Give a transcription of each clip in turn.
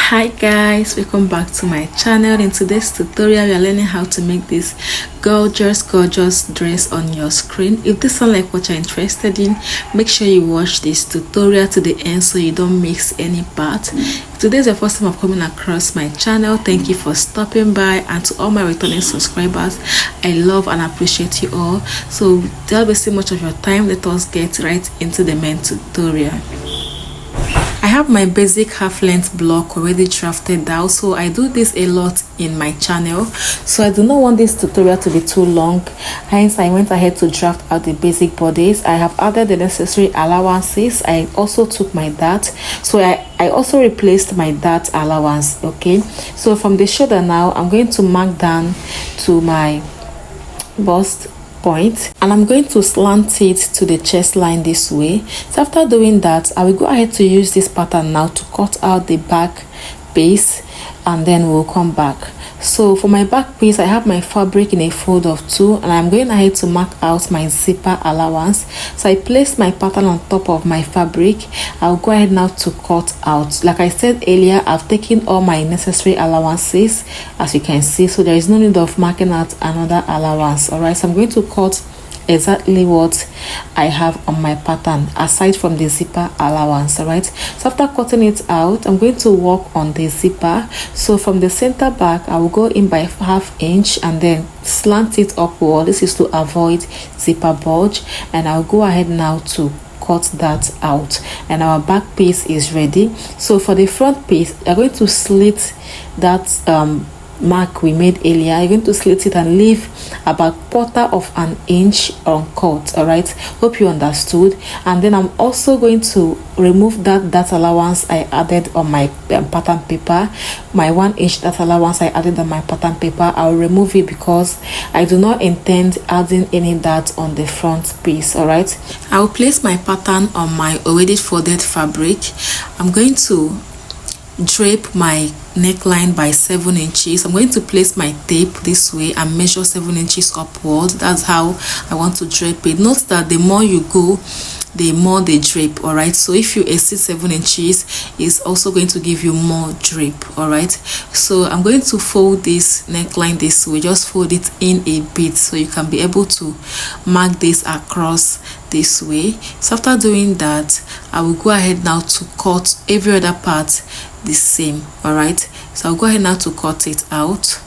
Hi guys, welcome back to my channel. In today's tutorial we are learning how to make this gorgeous dress on your screen. If this sounds like what you're interested in, make sure you watch this tutorial to the end so you don't miss any part. If today is your first time of coming across my channel, thank you for stopping by, and to all my returning subscribers, I love and appreciate you all. So without wasting much of your time, let us get right into the main tutorial. I have my basic half-length block already drafted out, so I do this a lot in my channel, so I do not want this tutorial to be too long. Hence I went ahead to draft out the basic bodies. I have added the necessary allowances. I also took my dart, so I also replaced my dart allowance. Okay, so from the shoulder now I'm going to mark down to my bust point, and I'm going to slant it to the chest line this way. So after doing that, I will go ahead to use this pattern now to cut out the back piece, and then we'll come back. So for my back piece, I have my fabric in a fold of 2, and I'm going ahead to mark out my zipper allowance. So I placed my pattern on top of my fabric. I'll go ahead now to cut out. Like I said earlier, I've taken all my necessary allowances, as you can see, so there is no need of marking out another allowance. All right, so I'm going to cut exactly what I have on my pattern aside from the zipper allowance. All right, so after cutting it out, I'm going to work on the zipper. So from the center back, I will go in by ½ inch and then slant it upward. This is to avoid zipper bulge, and I'll go ahead now to cut that out, and our back piece is ready. So for the front piece, I'm going to slit that mark we made earlier. I'm going to slit it and leave about ½ inch uncut. All right, hope you understood. And then I'm also going to remove that allowance I added on my pattern paper, my 1 inch that allowance I added on my pattern paper. I'll remove it because I do not intend adding any dart on the front piece. All right, I'll place my pattern on my already folded fabric. I'm going to drape my neckline by 7 inches. I'm going to place my tape this way and measure 7 inches upward. That's how I want to drape it. Note that the more you go, the more they drape. All right, so if you exceed 7 inches, it's also going to give you more drape. All right, so I'm going to fold this neckline this way. Just fold it in a bit so you can be able to mark this across this way. So after doing that, I will go ahead now to cut every other part the same. All right, so I'll go ahead now to cut it out.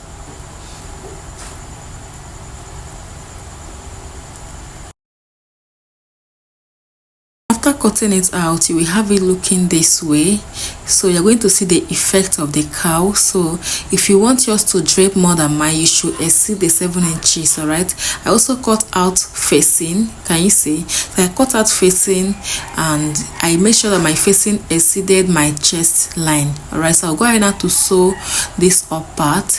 After cutting it out, you will have it looking this way. So you're going to see the effect of the cowl. So if you want yours to drape more than mine, you should exceed the 7 inches. All right, I also cut out facing. Can you see? So I cut out facing, and I made sure that my facing exceeded my chest line. All right, so I'll go ahead now to sew this up part.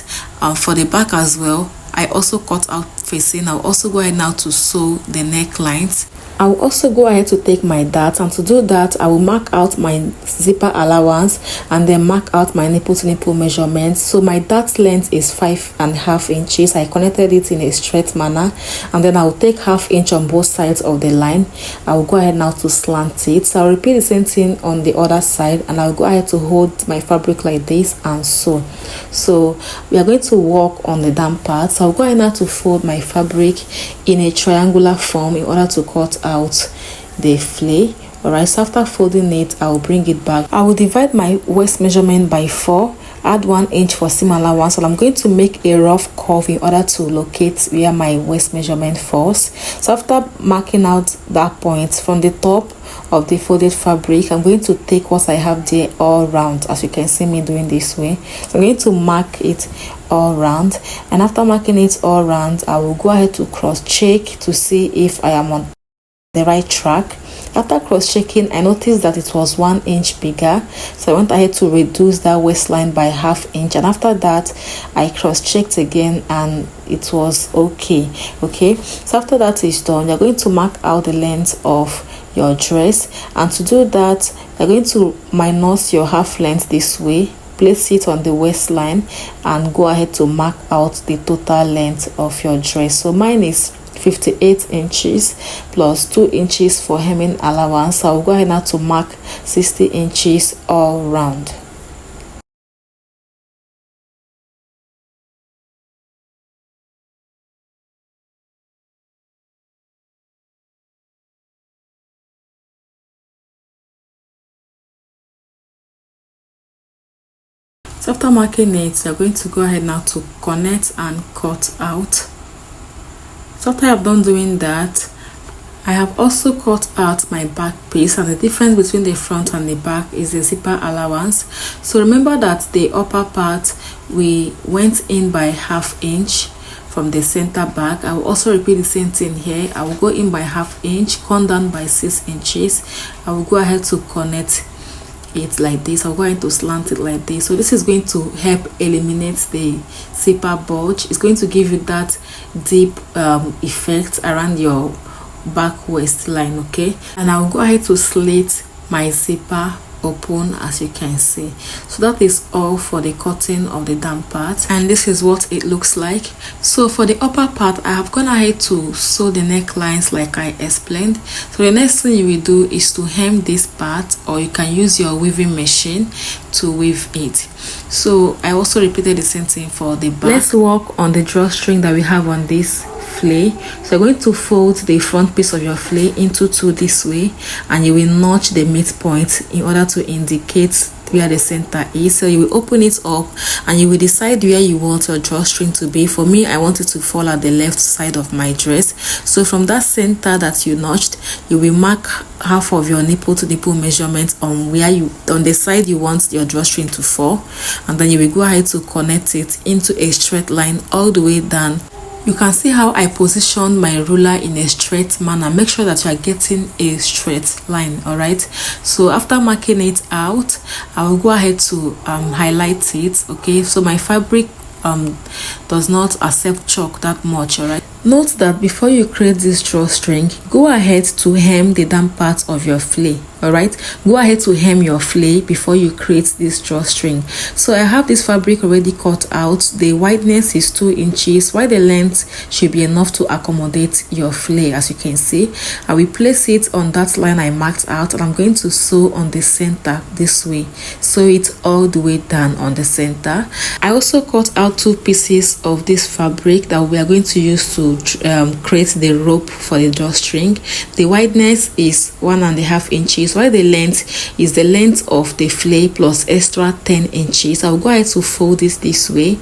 For the back as well, I also cut out facing. I'll also go ahead now to sew the necklines. I will also go ahead to take my dart, and to do that I will mark out my zipper allowance and then mark out my nipple to nipple measurements. So my dart length is 5½ inches. I connected it in a straight manner, and then I will take ½ inch on both sides of the line. I will go ahead now to slant it. So I'll repeat the same thing on the other side, and I'll go ahead to hold my fabric like this and sew. So we are going to work on the down part. So I'll go ahead now to fold my fabric in a triangular form in order to cut out the flay. All right, so after folding it, I will bring it back. I will divide my waist measurement by 4, add 1 inch for seam allowance, and I'm going to make a rough curve in order to locate where my waist measurement falls. So after marking out that point from the top of the folded fabric, I'm going to take what I have there all round, as you can see me doing this way. So I'm going to mark it all round, and after marking it all round, I will go ahead to cross check to see if I am on the right track. After cross checking, I noticed that it was 1 inch bigger, so I went ahead to reduce that waistline by ½ inch, and after that I cross checked again and it was okay. So after that is done, you're going to mark out the length of your dress, and to do that you're going to minus your half length this way, place it on the waistline, and go ahead to mark out the total length of your dress. So mine is 58 inches plus 2 inches for hemming allowance. I will go ahead now to mark 60 inches all round. So after marking it, you're going to go ahead now to connect and cut out. So after I've done doing that, I have also cut out my back piece, and the difference between the front and the back is the zipper allowance. So remember that the upper part we went in by ½ inch from the center back. I will also repeat the same thing here. I will go in by ½ inch, come down by 6 inches. I will go ahead to connect it like this. I'm going to slant it like this. So this is going to help eliminate the zipper bulge. It's going to give you that deep effect around your back waistline. Okay, and I'll go ahead to slit my zipper open, as you can see. So that is all for the cutting of the down part, and this is what it looks like. So for the upper part, I have gone ahead to sew the necklines like I explained. So the next thing you will do is to hem this part, or you can use your weaving machine to weave it. So I also repeated the same thing for the back. Let's work on the drawstring that we have on this flay. So you're going to fold the front piece of your flay into two this way, and you will notch the midpoint in order to indicate where the center is. So you will open it up and you will decide where you want your drawstring to be. For me, I want it to fall at the left side of my dress. So from that center that you notched, you will mark half of your nipple to nipple measurement on where you, on the side you want your drawstring to fall, and then you will go ahead to connect it into a straight line all the way down. You can see how I position my ruler in a straight manner. Make sure that you are getting a straight line. All right, so after marking it out, I will go ahead to highlight it. Okay, so my fabric does not accept chalk that much. All right, note that before you create this drawstring, go ahead to hem the down part of your flay. All right, go ahead to hem your flay before you create this drawstring. So I have this fabric already cut out. The wideness is 2 inches, while the length should be enough to accommodate your flay. As you can see, I will place it on that line I marked out, and I'm going to sew on the center this way. Sew it all the way down on the center. I also cut out 2 pieces of this fabric that we are going to use to create the rope for the drawstring. The wideness is 1.5 inches, while the length is the length of the flay plus extra 10 inches. I'll go ahead to fold this way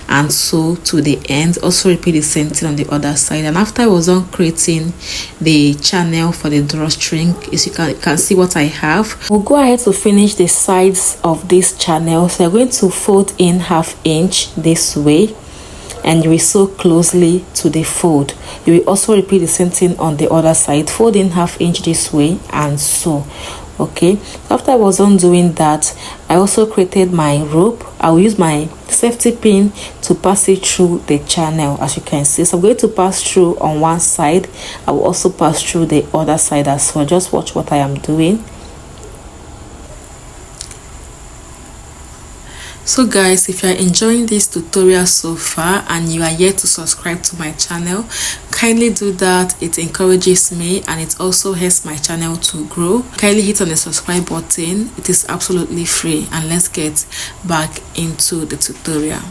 and sew to the end. Also repeat the same thing on the other side. And after I was done creating the channel for the drawstring, as you can see what I have, we'll go ahead to finish the sides of this channel. So I'm going to fold in ½ inch this way, and you will sew closely to the fold. You will also repeat the same thing on the other side. Fold in ½ inch this way and sew. Okay, after I was done doing that, I also created my rope. I will use my safety pin to pass it through the channel, as you can see. So I'm going to pass through on one side. I will also pass through the other side as well. Just watch what I am doing. So guys, if you are enjoying this tutorial so far and you are yet to subscribe to my channel, kindly do that. It encourages me and it also helps my channel to grow. Kindly hit on the subscribe button. It is absolutely free, and let's get back into the tutorial.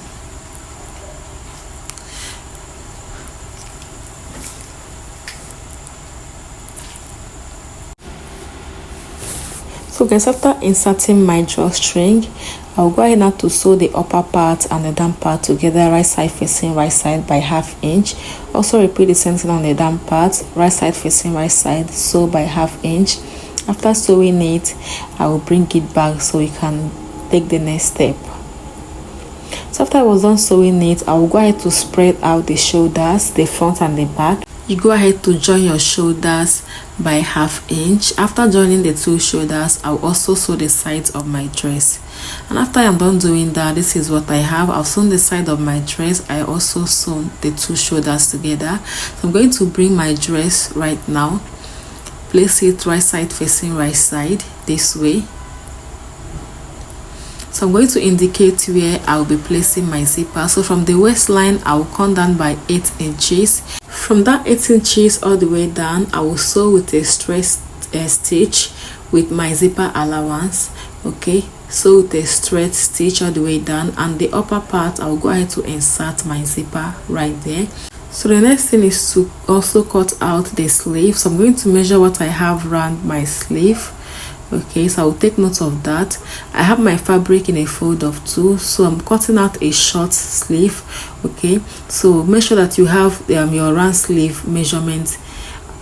So guys, after inserting my drawstring, I'll go ahead now to sew the upper part and the down part together, right side facing right side by ½ inch. Also repeat the same thing on the down part, right side facing right side, sew by ½ inch. After sewing it, I will bring it back so we can take the next step. So after I was done sewing it, I will go ahead to spread out the shoulders, the front and the back. You go ahead to join your shoulders by ½ inch. After joining the 2 shoulders, I'll also sew the sides of my dress. And after I'm done doing that, this is what I have. I've sewn the side of my dress. I also sewn the 2 shoulders together. So I'm going to bring my dress right now, place it right side facing right side this way. So I'm going to indicate where I'll be placing my zipper. So from the waistline, I will come down by 8 inches. From that 8 inches all the way down, I will sew with a straight stitch with my zipper allowance. Okay, sew with a straight stitch all the way down, and the upper part I will go ahead to insert my zipper right there. So the next thing is to also cut out the sleeve. So I'm going to measure what I have around my sleeve. Okay, so I will take note of that. I have my fabric in a fold of 2, so I'm cutting out a short sleeve. Okay, so make sure that you have your round sleeve measurement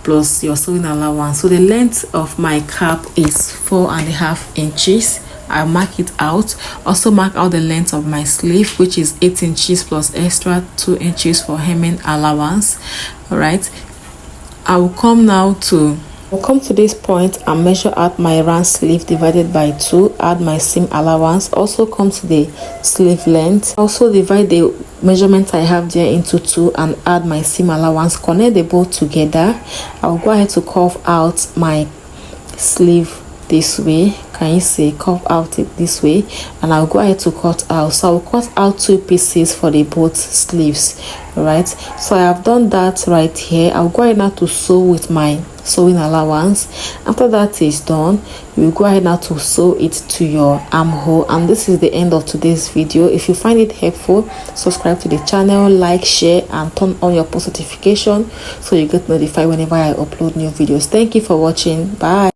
plus your sewing allowance. So the length of my cap is 4.5 inches. I mark it out. Also mark out the length of my sleeve, which is 8 inches plus extra 2 inches for hemming allowance. All right, I will come to this point and measure out my round sleeve divided by 2, add my seam allowance, also come to the sleeve length, also divide the measurement I have there into 2 and add my seam allowance, connect the both together. I'll go ahead to curve out my sleeve this way. Can you see? Curve out it this way, and I'll go ahead to cut out. So I'll cut out 2 pieces for the both sleeves. All right, so I have done that right here. I'll go ahead now to sew with my sewing allowance. After that is done, you will go ahead now to sew it to your armhole. And this is the end of today's video. If you find it helpful, subscribe to the channel, like, share, and turn on your post notification so you get notified whenever I upload new videos. Thank you for watching. Bye.